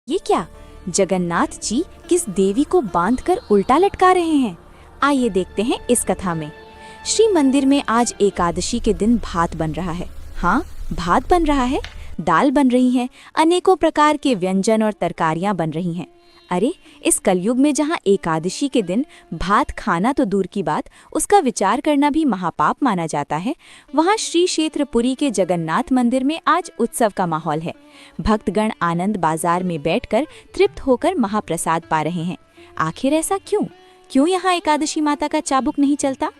ये क्या? जगन्नाथ जी किस देवी को बांधकर उल्टा लटका रहे हैं? आइए देखते हैं इस कथा में। श्री मंदिर में आज एकादशी के दिन भात बन रहा है। हाँ, भात बन रहा है, दाल बन रही है, अनेकों प्रकार के व्यंजन और तरकारियां बन रही हैं। अरे, इस कलयुग में जहाँ एकादशी के दिन भात खाना तो दूर की बात, उसका विचार करना भी महापाप माना जाता है, वहाँ श्री क्षेत्र पुरी के जगन्नाथ मंदिर में आज उत्सव का माहौल है। भक्तगण आनंद बाजार में बैठकर तृप्त होकर महाप्रसाद पा रहे हैं। आखिर ऐसा क्यों यहाँ एकादशी माता का चाबुक नहीं चलता?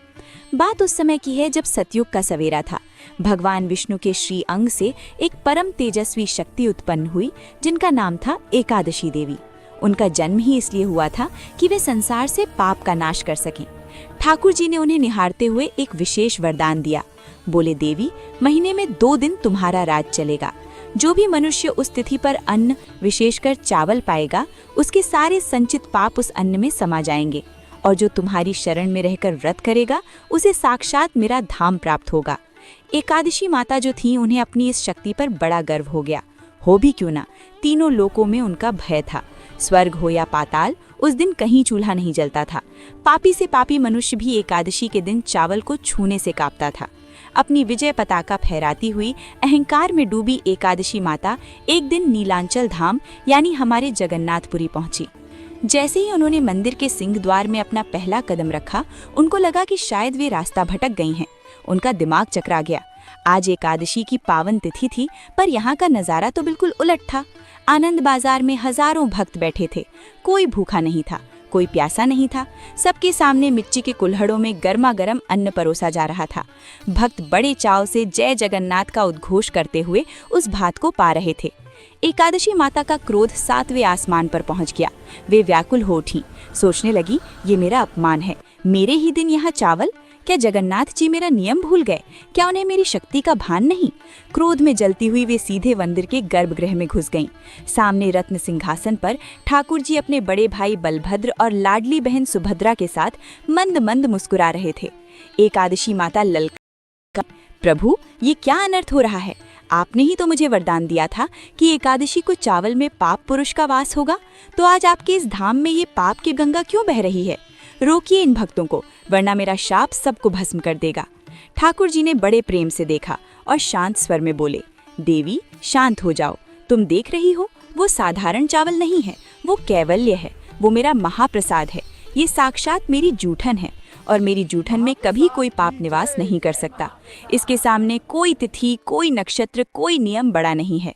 बात उस समय की है जब सतयुग का सवेरा था। भगवान विष्णु के श्री अंग से एक परम तेजस्वी शक्ति उत्पन्न हुई, जिनका नाम था एकादशी देवी। उनका जन्म ही इसलिए हुआ था कि वे संसार से पाप का नाश कर सकें। ठाकुर जी ने उन्हें निहारते हुए एक विशेष वरदान दिया। बोले, देवी, महीने में 2 दिन तुम्हारा राज चलेगा। जो भी मनुष्य उस तिथि पर अन्न, विशेषकर चावल पाएगा, उसके सारे संचित पाप उस अन्न में समा जाएंगे, और जो तुम्हारी शरण में रहकर व्रत करेगा, उसे साक्षात मेरा धाम प्राप्त होगा। एकादशी माता जो थी, उन्हें अपनी इस शक्ति पर बड़ा गर्व हो गया। हो भी क्यों ना, तीनों लोकों में उनका भय था। स्वर्ग हो या पाताल, उस दिन कहीं चूल्हा नहीं जलता था। पापी से पापी मनुष्य भी एकादशी के दिन चावल को छूने से कांपता था। अपनी विजय पताका फहराती हुई अहंकार में डूबी एकादशी माता एक दिन नीलांचल धाम यानी हमारे जगन्नाथपुरी पहुंची। जैसे ही उन्होंने मंदिर के सिंह द्वार में अपना पहला कदम रखा, उनको लगा कि शायद वे रास्ता भटक गई हैं। उनका दिमाग चकरा गया। आज एकादशी की पावन तिथि थी, पर यहाँ का नज़ारा तो बिल्कुल उलट था। आनंद बाजार में हजारों भक्त बैठे थे। कोई भूखा नहीं था, कोई प्यासा नहीं था। सबके सामने मिट्टी के कुल्हड़ों में गर्मा गर्म अन्न परोसा जा रहा था। भक्त बड़े चाव से जय जगन्नाथ का उद्घोष करते हुए उस भात को पा रहे थे। एकादशी माता का क्रोध 7वें आसमान पर पहुंच गया। वे व्याकुल हो उठी, सोचने लगी, ये मेरा अपमान है। मेरे ही दिन यहाँ चावल? क्या जगन्नाथ जी मेरा नियम भूल गए? क्या उन्हें मेरी शक्ति का भान नहीं? क्रोध में जलती हुई वे सीधे मंदिर के गर्भगृह में घुस गईं। सामने रत्न सिंहासन पर ठाकुर जी अपने बड़े भाई बलभद्र और लाडली बहन सुभद्रा के साथ मंद मंद मुस्कुरा रहे थे। एकादशी माता ललका, प्रभु, ये क्या अनर्थ हो रहा है? आपने ही तो मुझे वरदान दिया था कि एकादशी को चावल में पाप पुरुष का वास होगा, तो आज आपके इस धाम में ये पाप की गंगा क्यों बह रही है? रोकिए इन भक्तों को, वरना मेरा शाप सबको भस्म कर देगा। ठाकुर जी ने बड़े प्रेम से देखा और शांत स्वर में बोले, देवी, शांत हो जाओ। तुम देख रही हो, वो साधारण चावल नहीं है, वो कैवल्य है, वो मेरा महाप्रसाद है। ये साक्षात मेरी जूठन है, और मेरी जूठन में कभी कोई पाप निवास नहीं कर सकता। इसके सामने कोई तिथि, कोई नक्षत्र, कोई नियम बड़ा नहीं है।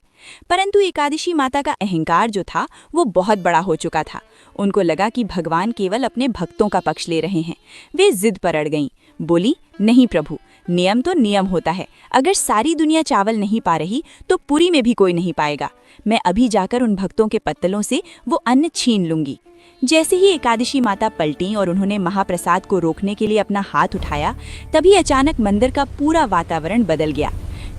परंतु एकादशी माता का अहंकार जो था, वो बहुत बड़ा हो चुका था। उनको लगा कि भगवान केवल अपने भक्तों का पक्ष ले रहे हैं। वे जिद पर अड़ गईं। बोली, नहीं प्रभु, नियम तो नियम होता है। अगर सारी दुनिया चावल नहीं पा रही, तो पुरी में भी कोई नहीं पाएगा। मैं अभी जाकर उन भक्तों के पत्तलों से वो अन्न छीन लूंगी। जैसे ही एकादशी माता पलटी और उन्होंने महाप्रसाद को रोकने के लिए अपना हाथ उठाया, तभी अचानक मंदिर का पूरा वातावरण बदल गया।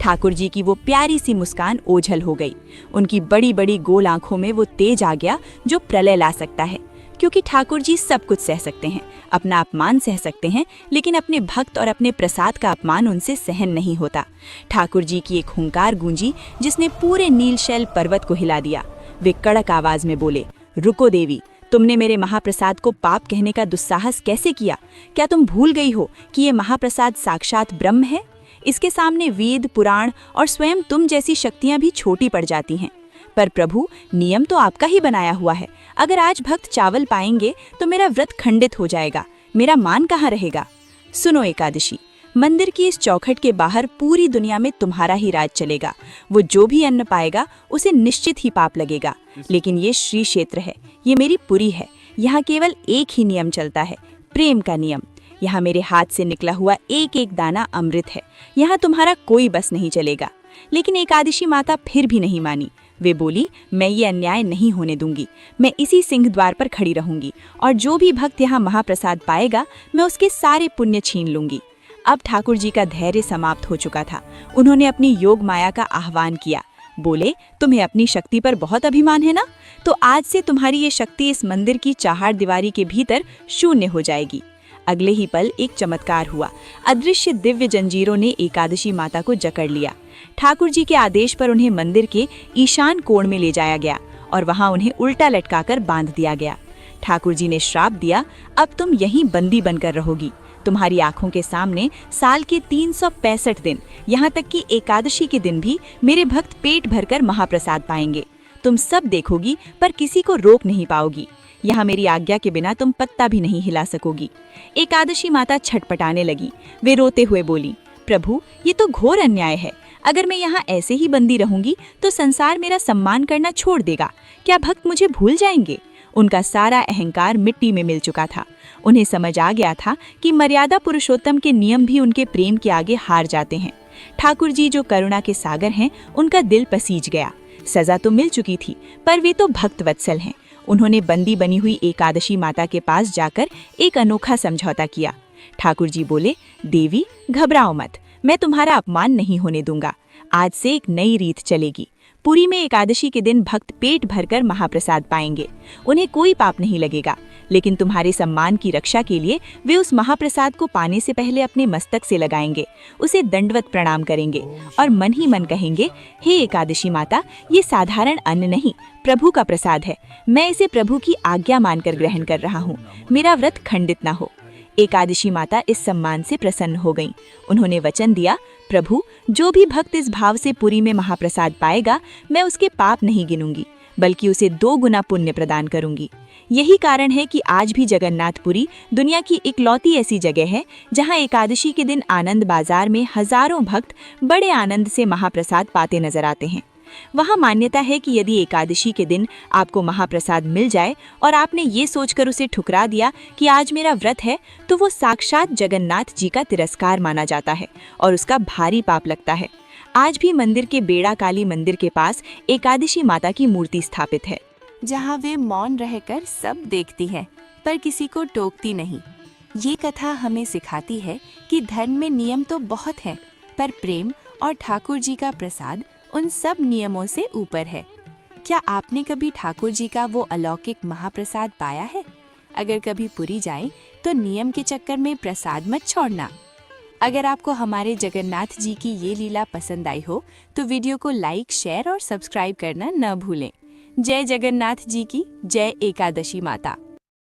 ठाकुर जी की वो प्यारी सी मुस्कान ओझल हो गई। उनकी बड़ी बड़ी गोल आंखों में वो तेज आ गया जो प्रलय ला सकता है। क्योंकि ठाकुर जी सब कुछ सह सकते हैं, अपना अपमान सह सकते हैं, लेकिन अपने भक्त और अपने प्रसाद का अपमान उनसे सहन नहीं होता। ठाकुर जी की एक हुंकार गूंजी जिसने पूरे नीलशैल पर्वत को हिला दिया। वे कड़क आवाज में बोले, रुको देवी, तुमने मेरे महाप्रसाद को पाप कहने का दुस्साहस कैसे किया? क्या तुम भूल गई हो कि ये महाप्रसाद साक्षात ब्रह्म है? इसके सामने वेद, पुराण और स्वयं तुम जैसी शक्तियां भी छोटी पड़ जाती हैं। पर प्रभु, नियम तो आपका ही बनाया हुआ है। अगर आज भक्त चावल पाएंगे तो मेरा व्रत खंडित हो जाएगा। मेरा मान कहाँ रहेगा? सुनो एकादशी, मंदिर की इस चौखट के बाहर पूरी दुनिया में तुम्हारा ही राज चलेगा। वो जो भी अन्न पाएगा उसे निश्चित ही पाप लगेगा। लेकिन ये श्री क्षेत्र है, ये मेरी पुरी है। यहाँ केवल एक ही नियम चलता है, प्रेम का नियम। यहाँ मेरे हाथ से निकला हुआ एक एक दाना अमृत है। यहाँ तुम्हारा कोई बस नहीं चलेगा। लेकिन एकादशी माता फिर भी नहीं मानी। वे बोली, मैं ये अन्याय नहीं होने दूंगी। मैं इसी सिंह द्वार पर खड़ी रहूंगी, और जो भी भक्त यहाँ महाप्रसाद पाएगा, मैं उसके सारे पुण्य छीन लूंगी। अब ठाकुर जी का धैर्य समाप्त हो चुका था। उन्होंने अपनी योग माया का आह्वान किया। बोले, तुम्हें अपनी शक्ति पर बहुत अभिमान है ना? तो आज से तुम्हारी ये शक्ति इस मंदिर की चार दीवारी के भीतर शून्य हो जाएगी। अगले ही पल एक चमत्कार हुआ। अदृश्य दिव्य जंजीरों ने एकादशी माता को जकड़ लिया। ठाकुर जी के आदेश पर उन्हें मंदिर के ईशान कोण में ले जाया गया और वहां उन्हें उल्टा लटकाकर बांध दिया गया। ठाकुर जी ने श्राप दिया, अब तुम यहीं बंदी बनकर रहोगी। तुम्हारी आंखों के सामने साल के 365 दिन, यहाँ तक कि एकादशी के दिन भी मेरे भक्त पेट भरकर महाप्रसाद पाएंगे। तुम सब देखोगी पर किसी को रोक नहीं पाओगी। यहाँ मेरी आज्ञा के बिना तुम पत्ता भी नहीं हिला सकोगी। एकादशी माता छटपटाने लगी। वे रोते हुए बोली, प्रभु, ये तो घोर अन्याय है। अगर मैं यहाँ ऐसे ही बंदी रहूंगी तो संसार मेरा सम्मान करना छोड़ देगा। क्या भक्त मुझे भूल जाएंगे? उनका सारा अहंकार मिट्टी में मिल चुका था। उन्हें समझ आ गया था कि मर्यादा पुरुषोत्तम के नियम भी उनके प्रेम के आगे हार जाते हैं। ठाकुर जी जो करुणा के सागर हैं, उनका दिल पसीज गया। सजा तो मिल चुकी थी, पर वे तो भक्त वत्सल हैं। उन्होंने बंदी बनी हुई एकादशी माता के पास जाकर एक अनोखा समझौता किया। ठाकुर जी बोले, देवी घबराओ मत, मैं तुम्हारा अपमान नहीं होने दूंगा। आज से एक नई रीत चलेगी। पुरी में एकादशी के दिन भक्त पेट भरकर महाप्रसाद पाएंगे। उन्हें कोई पाप नहीं लगेगा, लेकिन तुम्हारे सम्मान की रक्षा के लिए वे उस महाप्रसाद को पाने से पहले अपने मस्तक से लगाएंगे, उसे दंडवत प्रणाम करेंगे और मन ही मन कहेंगे, हे एकादशी माता, ये साधारण अन्न नहीं, प्रभु का प्रसाद है। मैं इसे प्रभु की आज्ञा मानकर ग्रहण कर रहा हूँ। मेरा व्रत खंडित न हो। एकादशी माता इस सम्मान से प्रसन्न हो गईं। उन्होंने वचन दिया, प्रभु, जो भी भक्त इस भाव से पुरी में महाप्रसाद पाएगा, मैं उसके पाप नहीं गिनूंगी, बल्कि उसे 2 गुना पुण्य प्रदान करूंगी। यही कारण है कि आज भी जगन्नाथपुरी दुनिया की इकलौती ऐसी जगह है जहां एकादशी के दिन आनंद बाजार में हजारों भक्त बड़े आनंद से महाप्रसाद पाते नजर आते हैं। वहां मान्यता है कि यदि एकादशी के दिन आपको महाप्रसाद मिल जाए और आपने ये सोचकर उसे ठुकरा दिया कि आज मेरा व्रत है, तो वो साक्षात जगन्नाथ जी का तिरस्कार माना जाता है और उसका भारी पाप लगता है। आज भी मंदिर के बेड़ा काली मंदिर के पास एकादशी माता की मूर्ति स्थापित है, जहाँ वे मौन रहकर सब देखती हैं पर किसी को टोकती नहीं। ये कथा हमें सिखाती है कि धर्म में नियम तो बहुत हैं, पर प्रेम और ठाकुर जी का प्रसाद उन सब नियमों से ऊपर है। क्या आपने कभी ठाकुर जी का वो अलौकिक महाप्रसाद पाया है? अगर कभी पुरी जाए तो नियम के चक्कर में प्रसाद मत छोड़ना। अगर आपको हमारे जगन्नाथ जी की ये लीला पसंद आई हो तो वीडियो को लाइक, शेयर और सब्सक्राइब करना न भूलें। जय जगन्नाथ जी की जय। एकादशी माता।